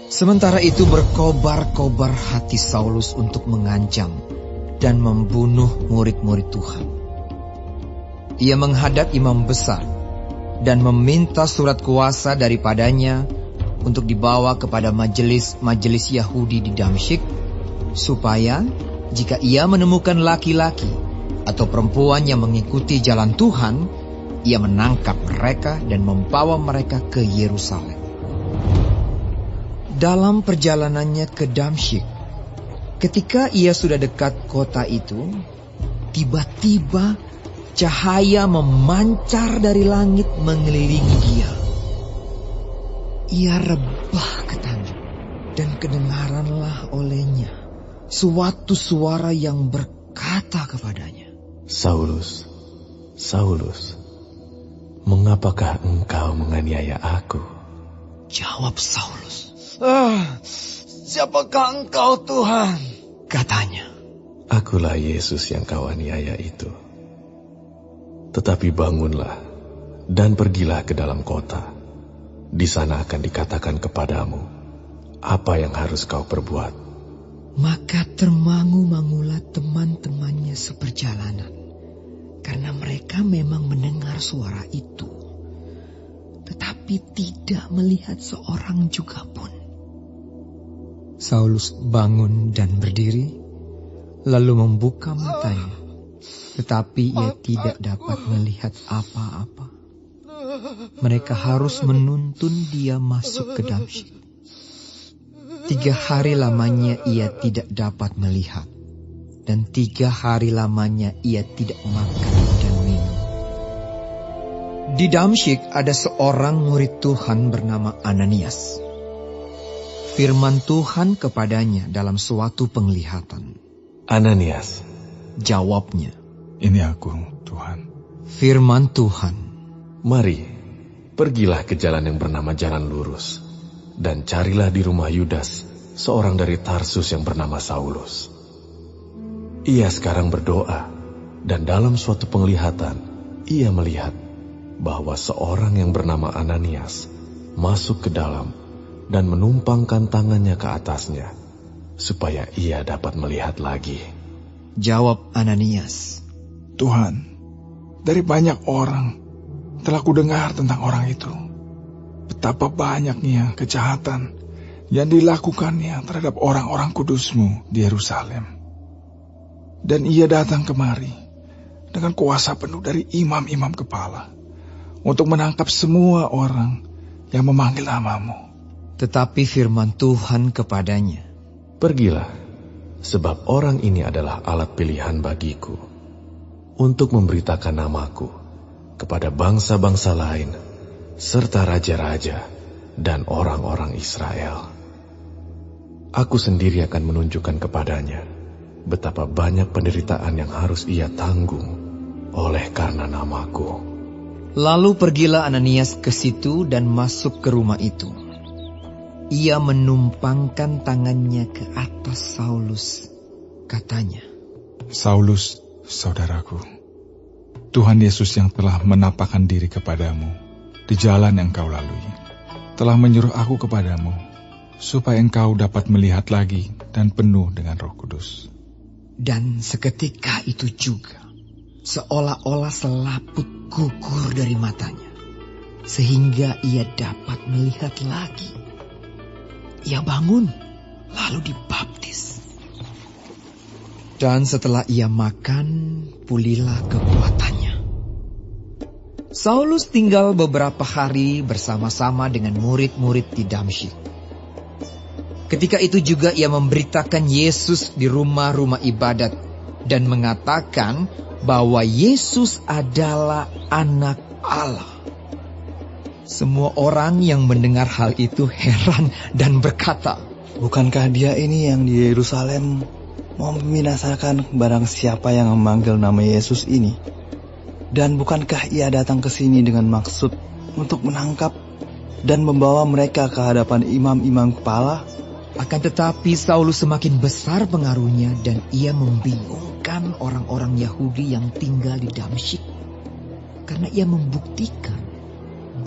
Sementara itu berkobar-kobar hati Saulus untuk mengancam dan membunuh murid-murid Tuhan. Ia menghadap imam besar dan meminta surat kuasa daripadanya untuk dibawa kepada majelis Yahudi di Damsyik, supaya jika ia menemukan laki-laki atau perempuan yang mengikuti jalan Tuhan, ia menangkap mereka dan membawa mereka ke Yerusalem. Dalam perjalanannya ke Damsyik, ketika ia sudah dekat kota itu, tiba-tiba cahaya memancar dari langit mengelilingi dia. Ia rebah ke tanah, dan kedengaranlah olehnya suatu suara yang berkata kepadanya, "Saulus, Saulus, mengapakah engkau menganiaya aku?" Jawab Saulus, Siapakah engkau, Tuhan? Katanya, "Akulah Yesus yang kau aniaya itu. Tetapi bangunlah dan pergilah ke dalam kota. Di sana akan dikatakan kepadamu apa yang harus kau perbuat." Maka termangu-mangulah teman-temannya seperjalanan, karena mereka memang mendengar suara itu, tetapi tidak melihat seorang juga pun. Saulus bangun dan berdiri, lalu membuka matanya, tetapi ia tidak dapat melihat apa-apa. Mereka harus menuntun dia masuk ke Damsyik. 3 hari lamanya ia tidak dapat melihat, dan 3 hari lamanya ia tidak makan dan minum. Di Damsyik ada seorang murid Tuhan bernama Ananias. Firman Tuhan kepadanya dalam suatu penglihatan. "Ananias," jawabnya. "Ini aku, Tuhan." Firman Tuhan, "Mari, pergilah ke jalan yang bernama Jalan Lurus, dan carilah di rumah Yudas, seorang dari Tarsus yang bernama Saulus. Ia sekarang berdoa, dan dalam suatu penglihatan, ia melihat bahwa seorang yang bernama Ananias masuk ke dalam dan menumpangkan tangannya ke atasnya, supaya ia dapat melihat lagi." Jawab Ananias, "Tuhan, dari banyak orang telah kudengar tentang orang itu. Betapa banyaknya kejahatan yang dilakukannya terhadap orang-orang kudus-Mu di Yerusalem. Dan ia datang kemari dengan kuasa penuh dari imam-imam kepala untuk menangkap semua orang yang memanggil nama-Mu." Tetapi firman Tuhan kepadanya, "Pergilah, sebab orang ini adalah alat pilihan bagiku, untuk memberitakan namaku kepada bangsa-bangsa lain, serta raja-raja dan orang-orang Israel. Aku sendiri akan menunjukkan kepadanya betapa banyak penderitaan yang harus ia tanggung oleh karena namaku." Lalu pergilah Ananias ke situ dan masuk ke rumah itu. Ia menumpangkan tangannya ke atas Saulus. Katanya, "Saulus, saudaraku, Tuhan Yesus yang telah menampakkan diri kepadamu di jalan yang kau lalui, telah menyuruh aku kepadamu, supaya engkau dapat melihat lagi dan penuh dengan Roh Kudus." Dan seketika itu juga, seolah-olah selaput gugur dari matanya, sehingga ia dapat melihat lagi. Ia bangun, lalu dibaptis. Dan setelah ia makan, pulihlah kekuatannya. Saulus tinggal beberapa hari bersama-sama dengan murid-murid di Damsyik. Ketika itu juga ia memberitakan Yesus di rumah-rumah ibadat dan mengatakan bahwa Yesus adalah Anak Allah. Semua orang yang mendengar hal itu heran dan berkata, "Bukankah dia ini yang di Yerusalem mau membinasakan barang siapa yang memanggil nama Yesus ini? Dan bukankah ia datang ke sini dengan maksud untuk menangkap dan membawa mereka ke hadapan imam-imam kepala?" Akan tetapi Saulus semakin besar pengaruhnya dan ia membingungkan orang-orang Yahudi yang tinggal di Damsyik, karena ia membuktikan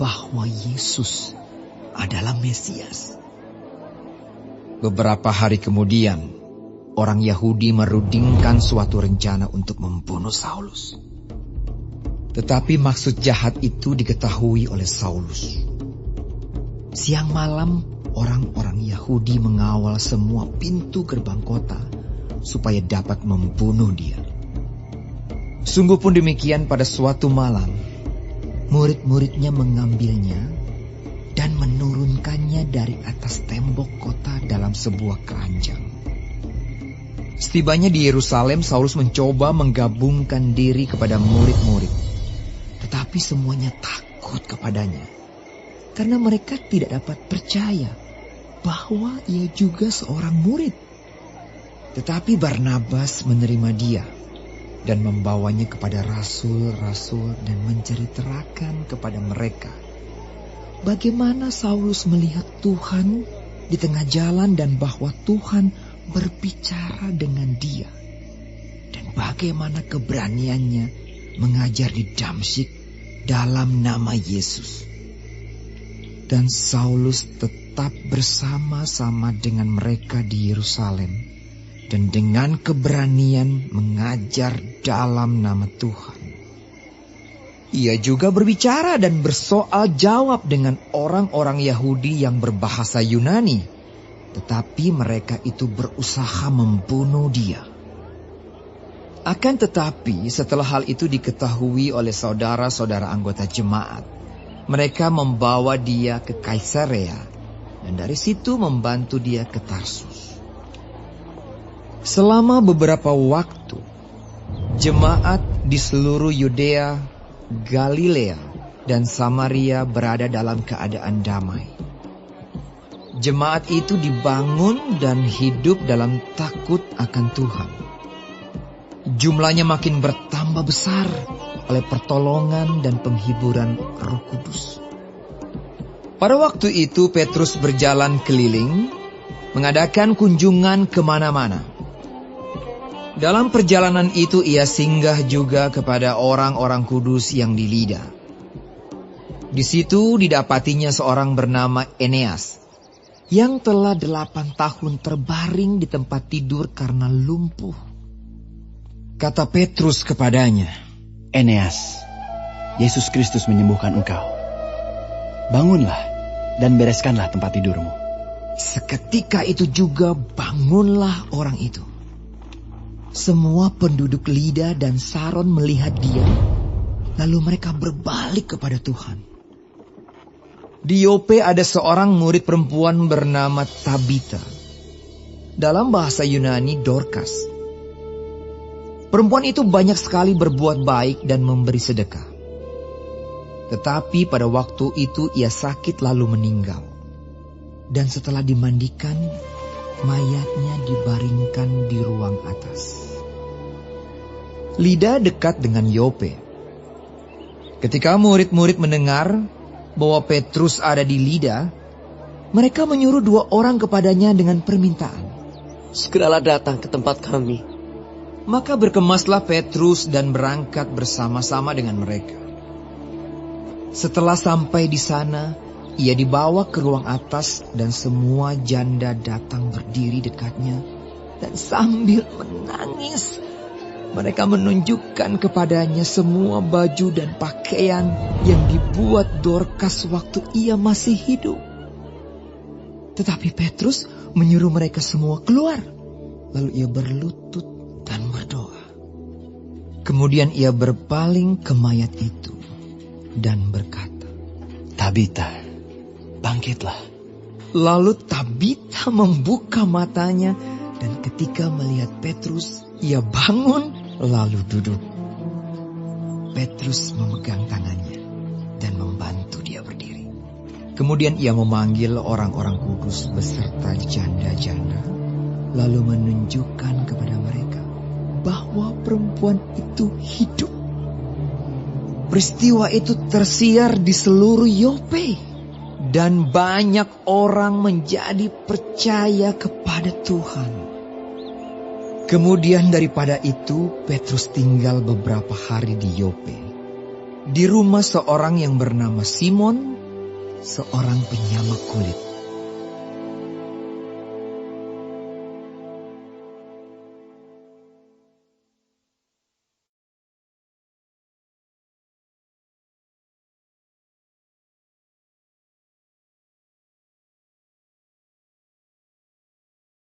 bahwa Yesus adalah Mesias. Beberapa hari kemudian, orang Yahudi merundingkan suatu rencana untuk membunuh Saulus. Tetapi maksud jahat itu diketahui oleh Saulus. Siang malam, orang-orang Yahudi mengawal semua pintu gerbang kota supaya dapat membunuh dia. Sungguh pun demikian, pada suatu malam, murid-muridnya mengambilnya dan menurunkannya dari atas tembok kota dalam sebuah keranjang. Setibanya di Yerusalem, Saulus mencoba menggabungkan diri kepada murid-murid. Tetapi semuanya takut kepadanya, karena mereka tidak dapat percaya bahwa ia juga seorang murid. Tetapi Barnabas menerima dia dan membawanya kepada rasul-rasul dan menceritakan kepada mereka bagaimana Saulus melihat Tuhan di tengah jalan dan bahwa Tuhan berbicara dengan dia, dan bagaimana keberaniannya mengajar di Damsyik dalam nama Yesus. Dan Saulus tetap bersama-sama dengan mereka di Yerusalem dan dengan keberanian mengajar dalam nama Tuhan. Ia juga berbicara dan bersoal jawab dengan orang-orang Yahudi yang berbahasa Yunani, tetapi mereka itu berusaha membunuh dia. Akan tetapi setelah hal itu diketahui oleh saudara-saudara anggota jemaat, mereka membawa dia ke Kaisarea dan dari situ membantu dia ke Tarsus. Selama beberapa waktu, jemaat di seluruh Yudea, Galilea, dan Samaria berada dalam keadaan damai. Jemaat itu dibangun dan hidup dalam takut akan Tuhan. Jumlahnya makin bertambah besar oleh pertolongan dan penghiburan Roh Kudus. Pada waktu itu Petrus berjalan keliling, mengadakan kunjungan kemana-mana. Dalam perjalanan itu ia singgah juga kepada orang-orang kudus yang di Lida. Di situ didapatinya seorang bernama Eneas, yang telah 8 tahun terbaring di tempat tidur karena lumpuh. Kata Petrus kepadanya, Eneas, Yesus Kristus menyembuhkan engkau. Bangunlah dan bereskanlah tempat tidurmu. Seketika itu juga bangunlah orang itu. Semua penduduk Lida dan Saron melihat dia, lalu mereka berbalik kepada Tuhan. Di Yope ada seorang murid perempuan bernama Tabita. Dalam bahasa Yunani, Dorcas. Perempuan itu banyak sekali berbuat baik dan memberi sedekah. Tetapi pada waktu itu ia sakit lalu meninggal. Dan setelah dimandikan, mayatnya dibaringkan di ruang atas. Lida dekat dengan Yope. Ketika murid-murid mendengar bahwa Petrus ada di Lida, mereka menyuruh 2 orang kepadanya dengan permintaan, segeralah datang ke tempat kami. Maka berkemaslah Petrus dan berangkat bersama-sama dengan mereka. Setelah sampai di sana, ia dibawa ke ruang atas dan semua janda datang berdiri dekatnya dan sambil menangis mereka menunjukkan kepadanya semua baju dan pakaian yang dibuat Dorcas waktu ia masih hidup. Tetapi Petrus menyuruh mereka semua keluar, lalu ia berlutut dan berdoa. Kemudian ia berpaling ke mayat itu dan berkata, Tabita, bangkitlah. Lalu Tabita membuka matanya dan ketika melihat Petrus, ia bangun lalu duduk. Petrus memegang tangannya dan membantu dia berdiri. Kemudian ia memanggil orang-orang kudus beserta janda-janda, lalu menunjukkan kepada mereka bahwa perempuan itu hidup. Peristiwa itu tersiar di seluruh Yope, dan banyak orang menjadi percaya kepada Tuhan. Kemudian daripada itu, Petrus tinggal beberapa hari di Yope, di rumah seorang yang bernama Simon, seorang penyamak kulit.